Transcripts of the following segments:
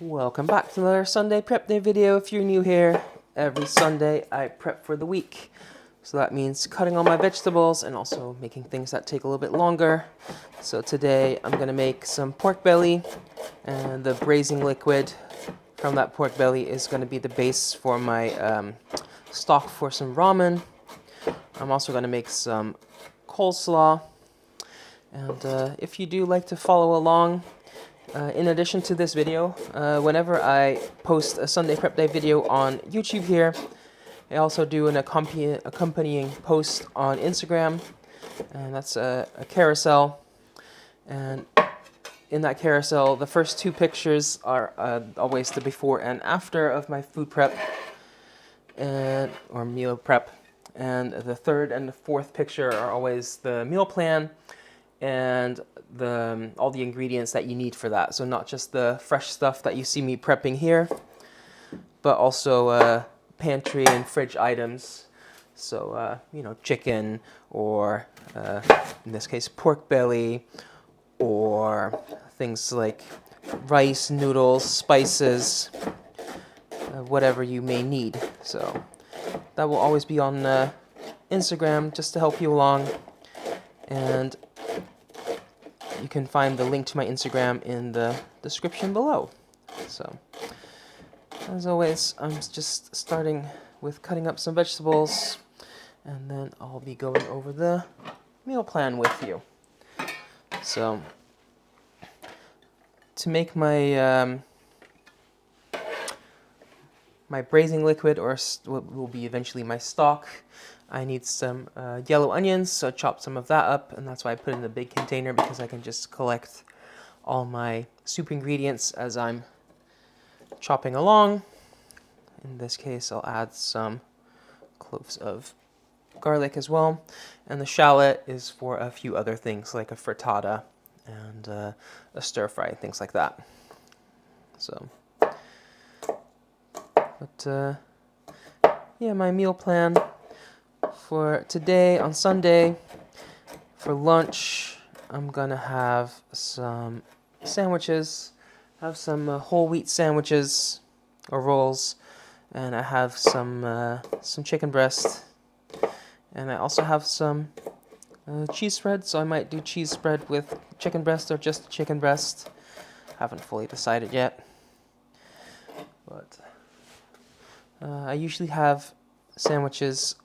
Welcome back to another Sunday prep day video. If you're new here, every Sunday I prep for the week. So that means cutting all my vegetables and also making things that take a little bit longer. So today I'm going to make some pork belly, and the braising liquid from that pork belly is going to be the base for my stock for some ramen. I'm also going to make some coleslaw. And if you do like to follow along, in addition to this video, whenever I post a Sunday Prep Day video on YouTube here, I also do an accompanying post on Instagram, and that's a carousel. And in that carousel, the first two pictures are always the before and after of my food prep or meal prep, and the third and the fourth picture are always the meal plan and all the ingredients that you need for that. So not just the fresh stuff that you see me prepping here, but also pantry and fridge items. So chicken, or in this case pork belly, or things like rice, noodles, spices, whatever you may need. So that will always be on Instagram, just to help you along. And you can find the link to my Instagram in the description below. So, as always, I'm just starting with cutting up some vegetables, and then I'll be going over the meal plan with you. So, to make my my braising liquid, or what will be eventually my stock, I need some yellow onions, so I chopped some of that up, and that's why I put it in a big container, because I can just collect all my soup ingredients as I'm chopping along. In this case, I'll add some cloves of garlic as well, and the shallot is for a few other things like a frittata and a stir fry, things like that. So, but yeah, my meal plan for today on Sunday, for lunch, I'm gonna have some sandwiches. I have some whole wheat sandwiches or rolls, and I have some chicken breast, and I also have some cheese spread. So I might do cheese spread with chicken breast or just chicken breast. Haven't fully decided yet, but I usually have sandwiches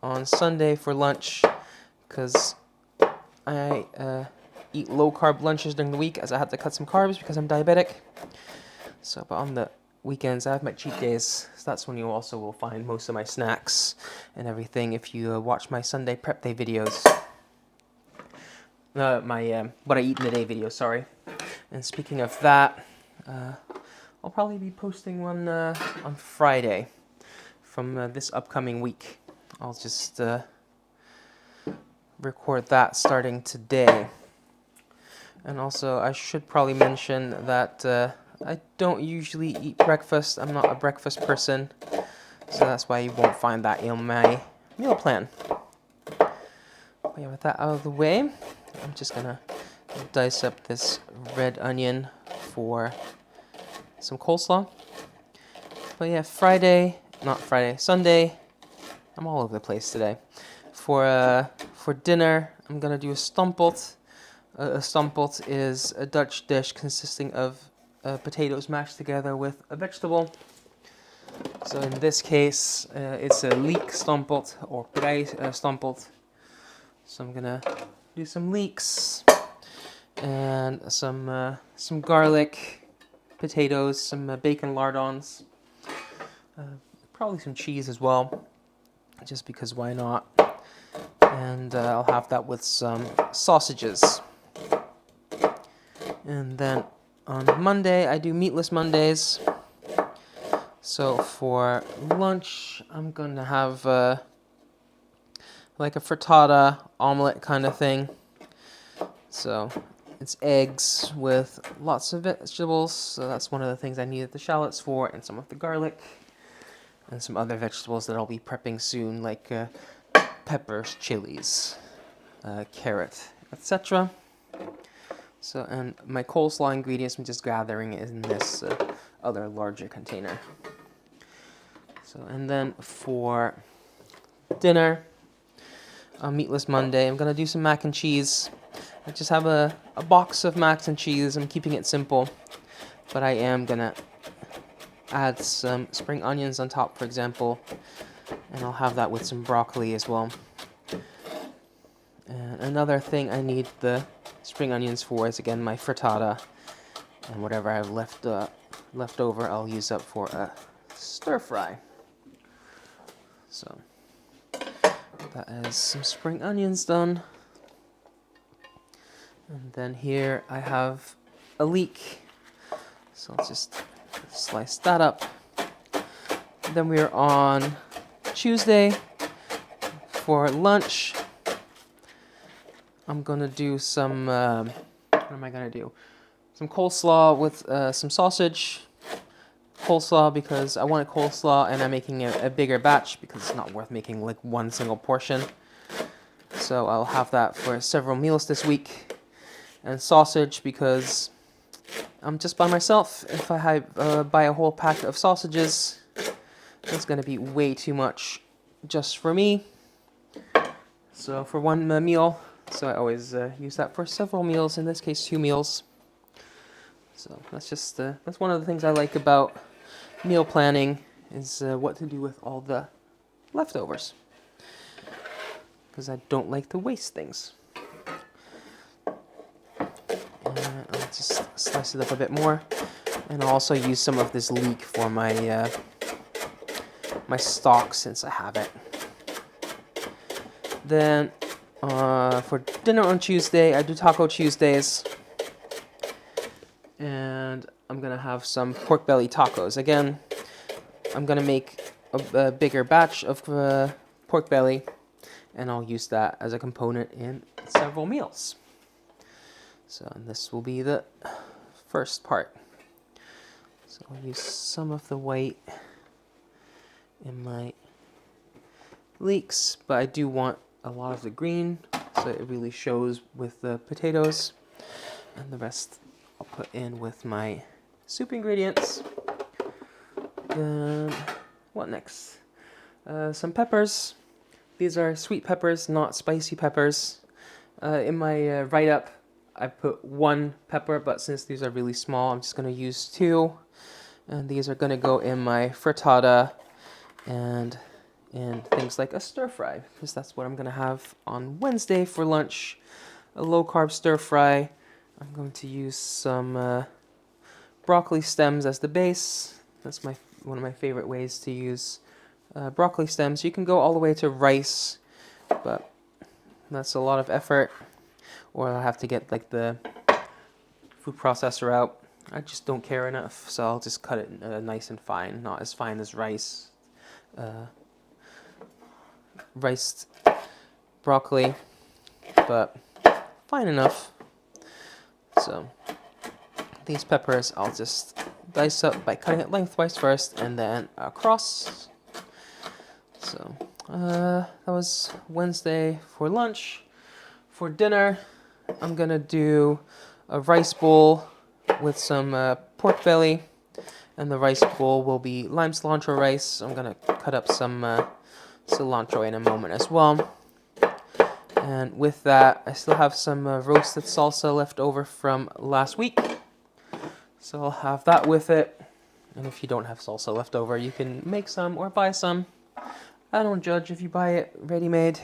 on Sunday for lunch, because I eat low-carb lunches during the week, as I have to cut some carbs because I'm diabetic. So, but on the weekends, I have my cheat days. So that's when you also will find most of my snacks and everything if you watch my Sunday Prep Day videos. My what I eat in the day video, sorry. And speaking of that, I'll probably be posting one on Friday from this upcoming week. I'll just record that starting today. And also, I should probably mention that I don't usually eat breakfast. I'm not a breakfast person, so that's why you won't find that in my meal plan. But yeah, with that out of the way, I'm just gonna dice up this red onion for some coleslaw. But yeah, Sunday, I'm all over the place today. For dinner, I'm gonna do a stamppot. A stamppot is a Dutch dish consisting of potatoes mashed together with a vegetable. So in this case, it's a leek stamppot or prei stamppot. So I'm gonna do some leeks and some garlic, potatoes, some bacon lardons, probably some cheese as well, just because why not? And I'll have that with some sausages. And then on Monday, I do meatless Mondays. So for lunch, I'm going to have like a frittata omelet kind of thing. So it's eggs with lots of vegetables. So that's one of the things I needed the shallots for, and some of the garlic, and some other vegetables that I'll be prepping soon, like peppers, chilies, carrot, etc. So, and my coleslaw ingredients I'm just gathering in this other larger container. So, and then for dinner, on Meatless Monday, I'm gonna do some mac and cheese. I just have a box of mac and cheese. I'm keeping it simple, but I am gonna add some spring onions on top, for example, and I'll have that with some broccoli as well. And another thing I need the spring onions for is, again, my frittata, and whatever I have left over I'll use up for a stir fry. So that is some spring onions done. And then here I have a leek, so let's just slice that up. Then we are on Tuesday for lunch. I'm gonna do some, what am I gonna do? Some coleslaw with some sausage. Coleslaw because I want a coleslaw, and I'm making a bigger batch because it's not worth making like one single portion. So I'll have that for several meals this week. And sausage because I'm just by myself. If I buy a whole pack of sausages, it's gonna be way too much just for me. So for one meal, so I always use that for several meals, in this case 2 meals. So that's just that's one of the things I like about meal planning, is what to do with all the leftovers, because I don't like to waste things. And I'll just slice it up a bit more, and I'll also use some of this leek for my my stock, since I have it. Then for dinner on Tuesday, I do Taco Tuesdays, and I'm gonna have some pork belly tacos. Again, I'm gonna make a bigger batch of pork belly, and I'll use that as a component in several meals. So this will be the first part. So I'll use some of the white in my leeks, but I do want a lot of the green, so it really shows with the potatoes, and the rest I'll put in with my soup ingredients. Then what next? Some peppers. These are sweet peppers, not spicy peppers. In my write-up, I put 1 pepper, but since these are really small, I'm just going to use 2. And these are going to go in my frittata and in things like a stir fry, because that's what I'm going to have on Wednesday for lunch. A low-carb stir fry. I'm going to use some broccoli stems as the base. That's one of my favorite ways to use broccoli stems. You can go all the way to rice, but that's a lot of effort. Or I'll have to get like the food processor out. I just don't care enough, so I'll just cut it nice and fine, not as fine as rice. Riced broccoli, but fine enough. So these peppers I'll just dice up by cutting it lengthwise first and then across. So that was Wednesday for lunch. For dinner, I'm gonna do a rice bowl with some pork belly, and the rice bowl will be lime cilantro rice. I'm gonna cut up some cilantro in a moment as well. And with that, I still have some roasted salsa left over from last week, so I'll have that with it. And if you don't have salsa left over, you can make some or buy some. I don't judge if you buy it ready-made.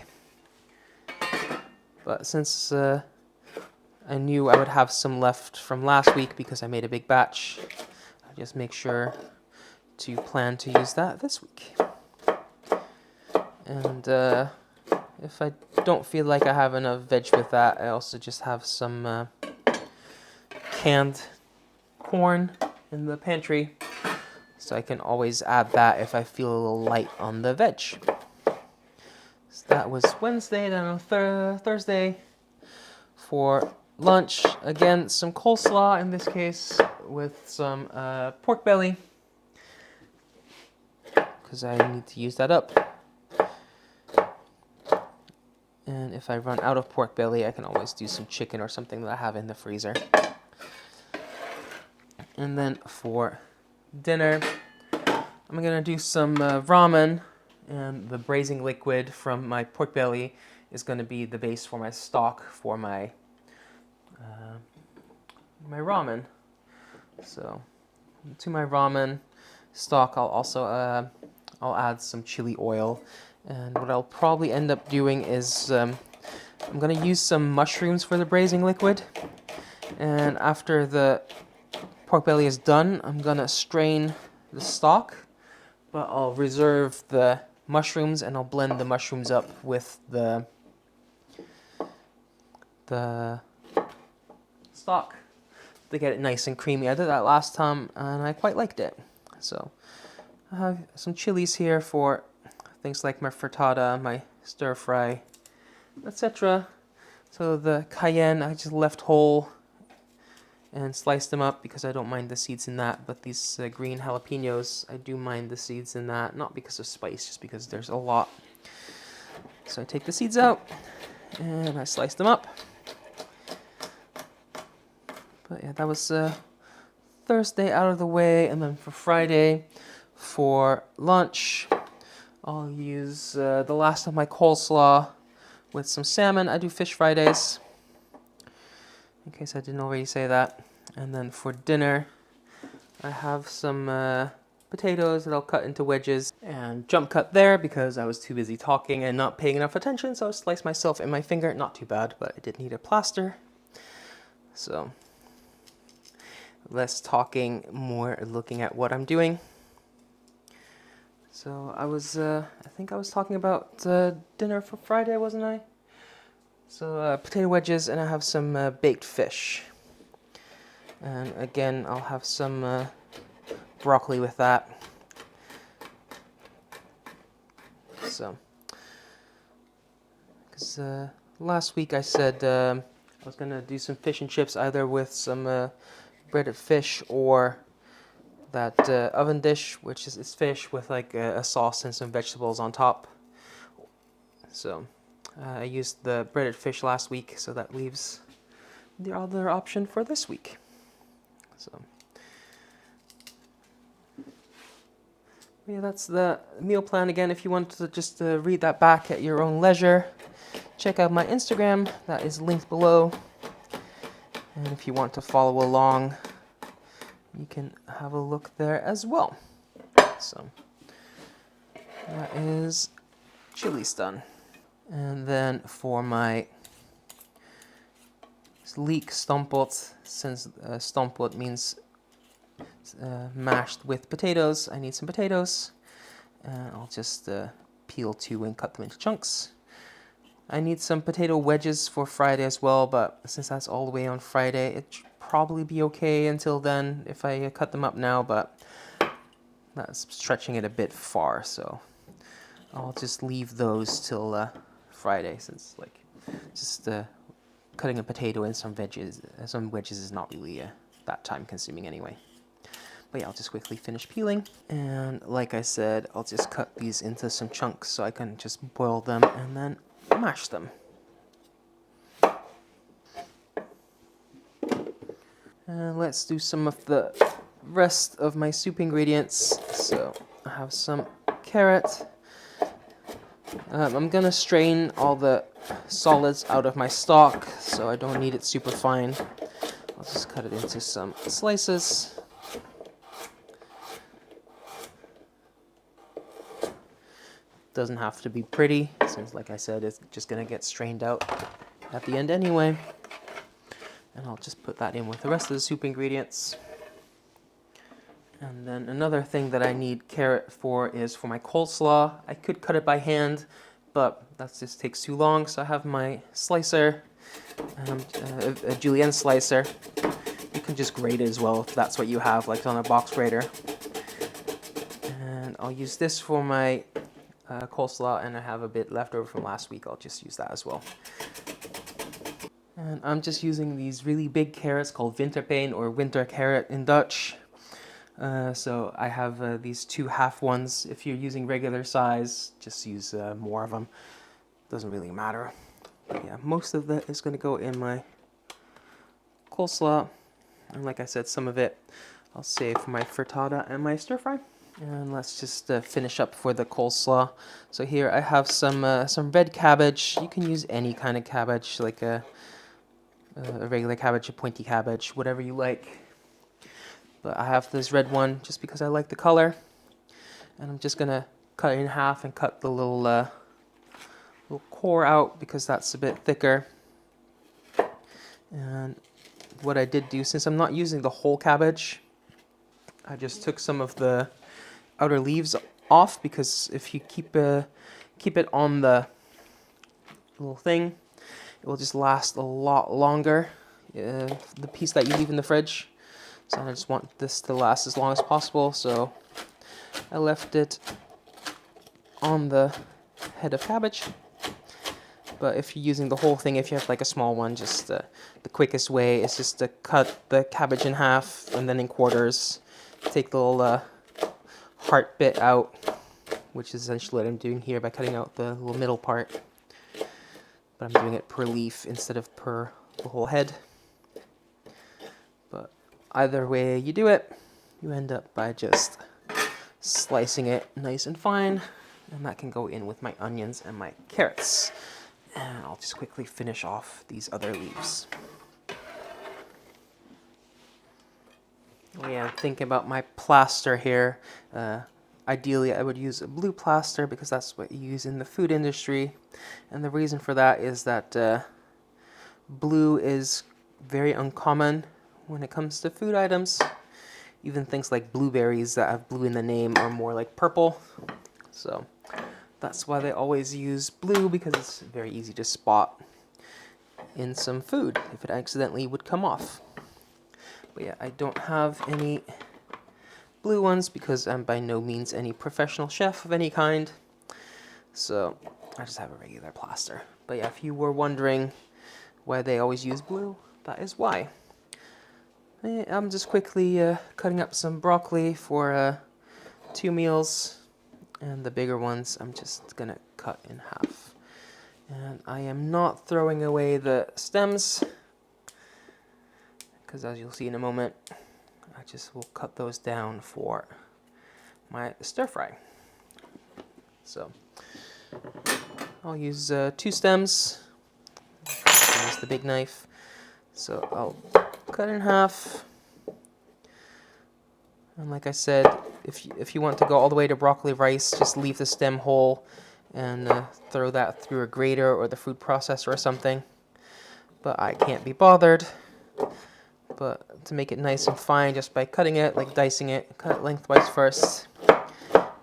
But since I knew I would have some left from last week because I made a big batch, I just make sure to plan to use that this week. And if I don't feel like I have enough veg with that, I also just have some canned corn in the pantry, so I can always add that if I feel a little light on the veg. So that was Wednesday. Then on Thursday for lunch, again, some coleslaw in this case with some pork belly, because I need to use that up. And if I run out of pork belly, I can always do some chicken or something that I have in the freezer. And then for dinner, I'm gonna do some ramen, and the braising liquid from my pork belly is gonna be the base for my stock for my my ramen. So to my ramen stock, I'll also I'll add some chili oil, and what I'll probably end up doing is I'm gonna use some mushrooms for the braising liquid, and after the pork belly is done, I'm gonna strain the stock, but I'll reserve the mushrooms and I'll blend the mushrooms up with the stock to get it nice and creamy. I did that last time and I quite liked it. So I have some chilies here for things like my frittata, my stir fry, etc. So the cayenne I just left whole and sliced them up because I don't mind the seeds in that, but these green jalapenos, I do mind the seeds in that, not because of spice, just because there's a lot. So I take the seeds out and I slice them up. But yeah, that was Thursday out of the way, and then for Friday, for lunch, I'll use the last of my coleslaw with some salmon. I do fish Fridays, in case I didn't already say that. And then for dinner, I have some potatoes that I'll cut into wedges and jump cut there because I was too busy talking and not paying enough attention, so I sliced myself in my finger. Not too bad, but I did need a plaster. So less talking, more looking at what I'm doing. So I think I was talking about dinner for Friday, wasn't I? So potato wedges, and I have some baked fish. And again, I'll have some broccoli with that. So, because last week I said I was going to do some fish and chips either with some breaded fish or that oven dish, which is fish with like a sauce and some vegetables on top. So I used the breaded fish last week, so that leaves the other option for this week. So yeah, that's the meal plan. Again, if you want to just read that back at your own leisure, check out my Instagram, that is linked below. And if you want to follow along, you can have a look there as well. So that is chili's done. And then for my leek stomppot, since stomppot means mashed with potatoes, I need some potatoes. And I'll just peel two and cut them into chunks. I need some potato wedges for Friday as well, but since that's all the way on Friday, it should probably be okay until then if I cut them up now, but that's stretching it a bit far, so I'll just leave those till Friday, since like just cutting a potato and some wedges is not really that time consuming anyway. But yeah, I'll just quickly finish peeling, and like I said, I'll just cut these into some chunks so I can just boil them and then mash them. And let's do some of the rest of my soup ingredients. So I have some carrot. I'm gonna strain all the solids out of my stock, so I don't need it super fine. I'll just cut it into some slices. Doesn't have to be pretty, since like I said, it's just gonna get strained out at the end anyway. And I'll just put that in with the rest of the soup ingredients. And then another thing that I need carrot for is for my coleslaw. I could cut it by hand, but that just takes too long. So I have my slicer, a julienne slicer. You can just grate it as well if that's what you have, like on a box grater. And I'll use this for my coleslaw, and I have a bit left over from last week. I'll just use that as well. And I'm just using these really big carrots called winterpeen, or winter carrot in Dutch. So I have these two half ones. If you're using regular size, just use more of them. Doesn't really matter. But yeah, most of that is going to go in my coleslaw. And like I said, some of it I'll save for my frittata and my stir fry. And let's just finish up for the coleslaw. So here I have some red cabbage. You can use any kind of cabbage, like a regular cabbage, a pointy cabbage, whatever you like. But I have this red one just because I like the color. And I'm just gonna cut it in half and cut the little core out because that's a bit thicker. And what I did do, since I'm not using the whole cabbage, I just took some of the outer leaves off, because if you keep it on the little thing, it will just last a lot longer, the piece that you leave in the fridge. So I just want this to last as long as possible, so I left it on the head of cabbage. But if you're using the whole thing, if you have like a small one, just the quickest way is just to cut the cabbage in half and then in quarters. Take the little heart bit out, which is essentially what I'm doing here by cutting out the little middle part. But I'm doing it per leaf instead of per the whole head. But either way you do it, you end up by just slicing it nice and fine, and that can go in with my onions and my carrots. And I'll just quickly finish off these other leaves. Oh yeah, thinking about my plaster here. Ideally, I would use a blue plaster because that's what you use in the food industry. And the reason for that is that blue is very uncommon when it comes to food items. Even things like blueberries that have blue in the name are more like purple. So that's why they always use blue, because it's very easy to spot in some food if it accidentally would come off. But yeah, I don't have any blue ones because I'm by no means any professional chef of any kind. So I just have a regular plaster. But yeah, if you were wondering why they always use blue, that is why. I'm just quickly cutting up some broccoli for 2 meals. And the bigger ones I'm just gonna cut in half. And I am not throwing away the stems, because as you'll see in a moment, I just will cut those down for my stir fry. So I'll use 2 stems. Use the big knife. So I'll cut in half. And like I said, if you want to go all the way to broccoli rice, just leave the stem whole and throw that through a grater or the food processor or something. But I can't be bothered. But to make it nice and fine, just by cutting it, like dicing it, cut it lengthwise first,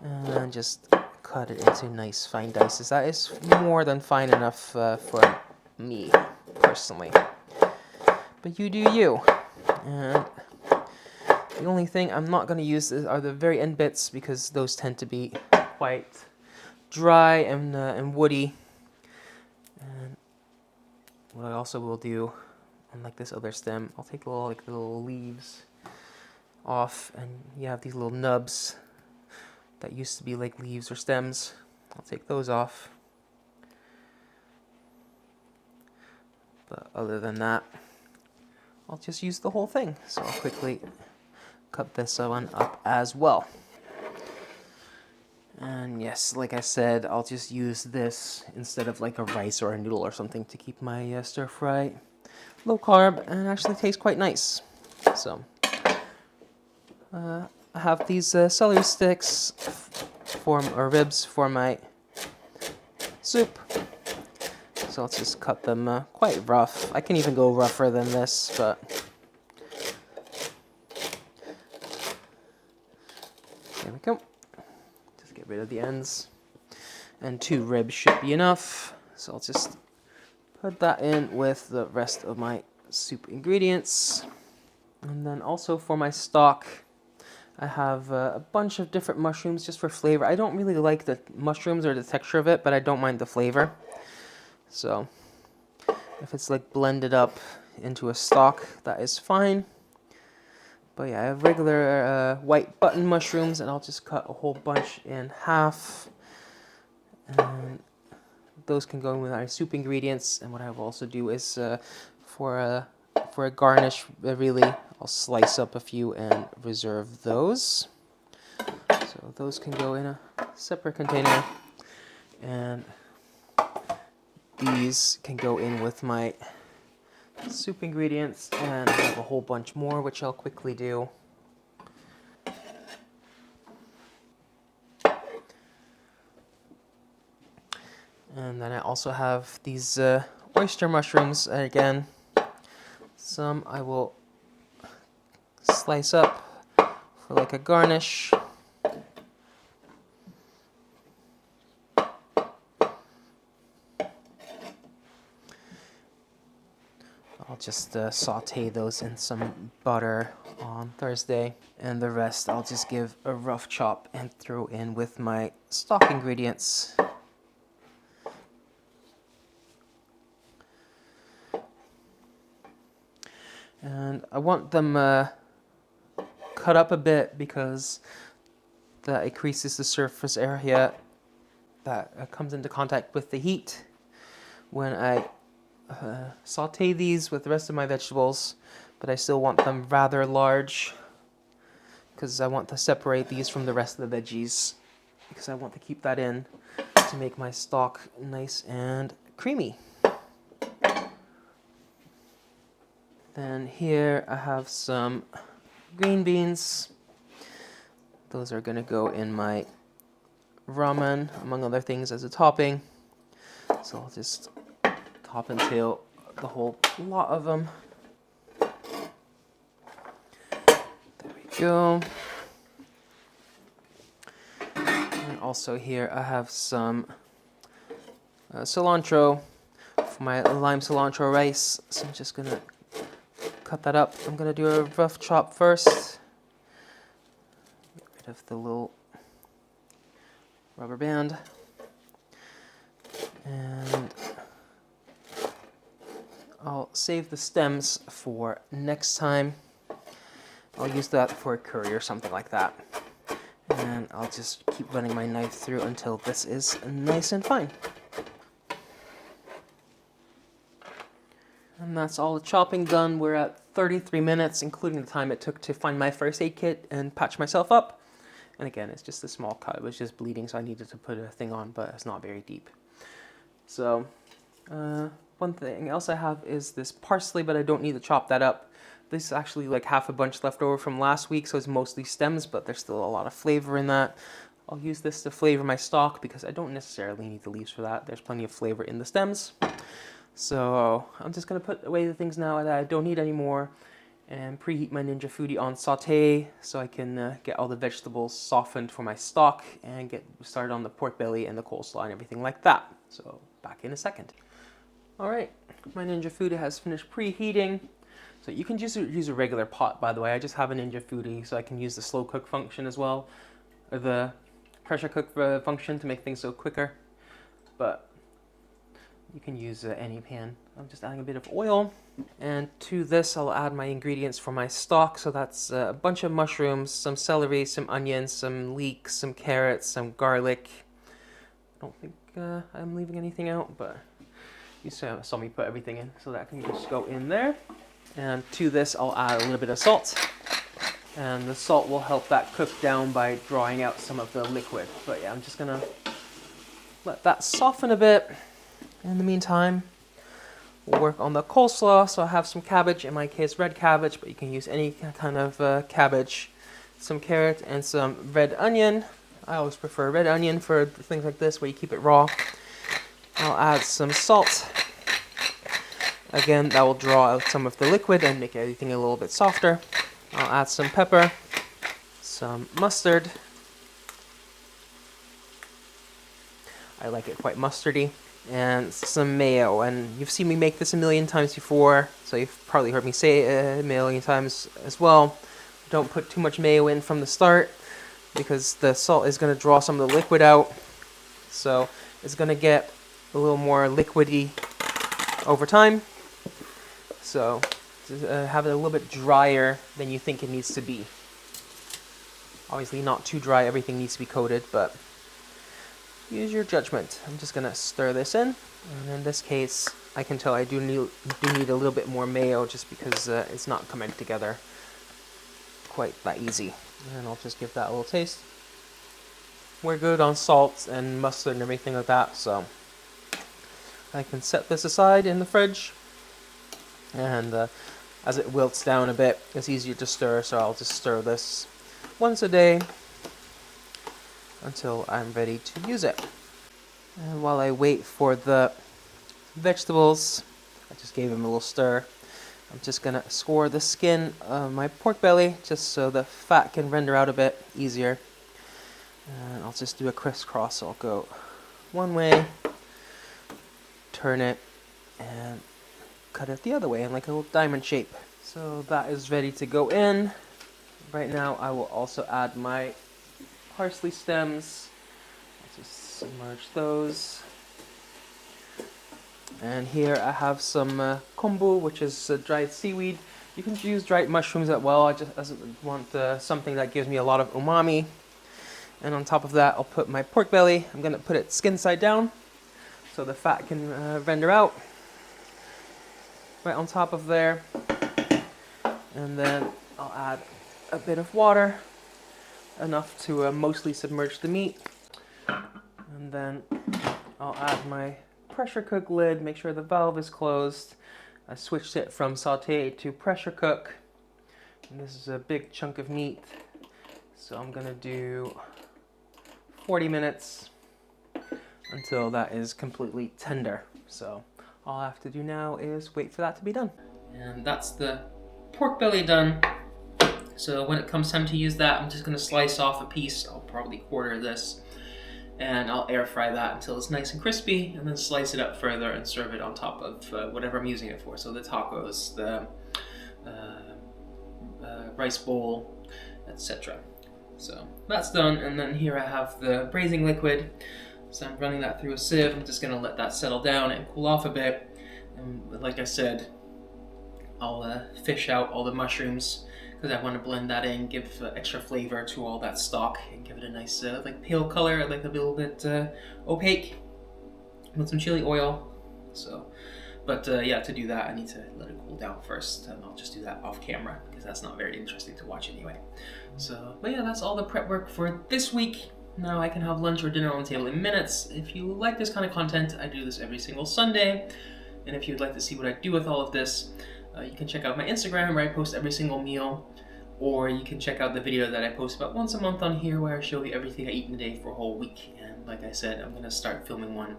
and just cut it into nice fine dices. That is more than fine enough for me, personally. But you do you. And the only thing I'm not going to use are the very end bits, because those tend to be quite dry and woody. And what I also will do, unlike this other stem, I'll take the little leaves off, and you have these little nubs that used to be like leaves or stems. I'll take those off. But other than that, I'll just use the whole thing. So I'll quickly cut this one up as well. And yes, like I said, I'll just use this instead of like a rice or a noodle or something to keep my stir fry low carb and actually tastes quite nice. So I have these celery sticks or ribs for my soup. So let's just cut them quite rough. I can even go rougher than this, but there we go. Just get rid of the ends. And 2 ribs should be enough. So I'll just put that in with the rest of my soup ingredients. And then also for my stock, I have a bunch of different mushrooms just for flavor. I don't really like the mushrooms or the texture of it, but I don't mind the flavor. So if it's like blended up into a stock, that is fine. But yeah, I have regular white button mushrooms, and I'll just cut a whole bunch in half. And those can go in with our soup ingredients. And what I will also do is for a garnish, really, I'll slice up a few and reserve those. So those can go in a separate container, and these can go in with my soup ingredients, and I have a whole bunch more which I'll quickly do. And then I also have these oyster mushrooms. Again, some I will slice up for like a garnish. I'll just saute those in some butter on Thursday, and the rest I'll just give a rough chop and throw in with my stock ingredients. And I want them cut up a bit because that increases the surface area that comes into contact with the heat when I saute these with the rest of my vegetables, but I still want them rather large because I want to separate these from the rest of the veggies, because I want to keep that in to make my stock nice and creamy. Then here I have some green beans. Those are going to go in my ramen, among other things, as a topping. So I'll just top and tail the whole lot of them. There we go. And also here I have some cilantro for my lime cilantro rice. So I'm just going to cut that up. I'm going to do a rough chop first. Get rid of the little rubber band. And I'll save the stems for next time. I'll use that for a curry or something like that. And I'll just keep running my knife through until this is nice and fine. And that's all the chopping done. We're at 33 minutes, including the time it took to find my first aid kit and patch myself up. And again, it's just a small cut. It was just bleeding, so I needed to put a thing on, but it's not very deep. So, one thing else I have is this parsley, but I don't need to chop that up. This is actually like half a bunch left over from last week, so it's mostly stems, but there's still a lot of flavor in that. I'll use this to flavor my stock because I don't necessarily need the leaves for that. There's plenty of flavor in the stems. So I'm just going to put away the things now that I don't need anymore and preheat my Ninja Foodi on saute so I can get all the vegetables softened for my stock and get started on the pork belly and the coleslaw and everything like that. So back in a second. Alright, my Ninja Foodi has finished preheating. So you can just use a regular pot, by the way. I just have a Ninja Foodi, so I can use the slow cook function as well, or the pressure cook function to make things go quicker. But you can use any pan. I'm just adding a bit of oil. And to this, I'll add my ingredients for my stock. So that's a bunch of mushrooms, some celery, some onions, some leeks, some carrots, some garlic. I don't think I'm leaving anything out, but you saw me put everything in, so that can just go in there. And to this, I'll add a little bit of salt. And the salt will help that cook down by drawing out some of the liquid. But yeah, I'm just gonna let that soften a bit. In the meantime, we'll work on the coleslaw. So I have some cabbage, in my case red cabbage, but you can use any kind of cabbage. Some carrot and some red onion. I always prefer red onion for things like this where you keep it raw. I'll add some salt. Again, that will draw out some of the liquid and make everything a little bit softer. I'll add some pepper, some mustard. I like it quite mustardy. And some mayo, and you've seen me make this a million times before, so you've probably heard me say it a million times as well. Don't put too much mayo in from the start because the salt is going to draw some of the liquid out, so it's going to get a little more liquidy over time. So have it a little bit drier than you think it needs to be. Obviously not too dry, everything needs to be coated, but use your judgment. I'm just going to stir this in, and in this case I can tell I do need a little bit more mayo just because it's not coming together quite that easy. And I'll just give that a little taste. We're good on salt and mustard and everything like that, so I can set this aside in the fridge. And as it wilts down a bit, it's easier to stir, so I'll just stir this once a day until I'm ready to use it. And while I wait for the vegetables, I just gave them a little stir. I'm just gonna score the skin of my pork belly just so the fat can render out a bit easier. And I'll just do a crisscross. I'll go one way, turn it, and cut it the other way in like a little diamond shape. So that is ready to go in. Right now I will also add my parsley stems. I'll just submerge those. And here I have some kombu, which is dried seaweed. You can use dried mushrooms as well. I just want something that gives me a lot of umami. And on top of that, I'll put my pork belly. I'm gonna put it skin side down so the fat can render out. Right on top of there. And then I'll add a bit of water, enough to mostly submerge the meat. And then I'll add my pressure cook lid, make sure the valve is closed. I switched it from saute to pressure cook. And this is a big chunk of meat, so I'm gonna do 40 minutes until that is completely tender. So all I have to do now is wait for that to be done. And that's the pork belly done. So when it comes time to use that, I'm just gonna slice off a piece. I'll probably quarter this, and I'll air fry that until it's nice and crispy, and then slice it up further and serve it on top of whatever I'm using it for. So the tacos, the rice bowl, etc. So that's done, and then here I have the braising liquid. So I'm running that through a sieve. I'm just gonna let that settle down and cool off a bit. And like I said, I'll fish out all the mushrooms because I want to blend that in, give extra flavor to all that stock, and give it a nice like pale color, like a little bit opaque, with some chili oil. So, but yeah, to do that I need to let it cool down first, and I'll just do that off camera because that's not very interesting to watch anyway. So, but yeah, that's all the prep work for this week. Now I can have lunch or dinner on the table in minutes. If you like this kind of content, I do this every single Sunday. And if you'd like to see what I do with all of this, you can check out my Instagram where I post every single meal, or you can check out the video that I post about once a month on here where I show you everything I eat in a day for a whole week. And like I said, I'm gonna start filming one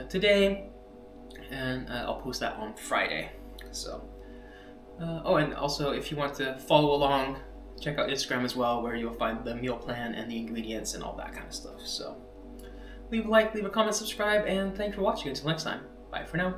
today, and I'll post that on Friday. So, oh, and also if you want to follow along, check out Instagram as well, where you'll find the meal plan and the ingredients and all that kind of stuff. So leave a like, leave a comment, subscribe, and thanks for watching. Until next time, bye for now.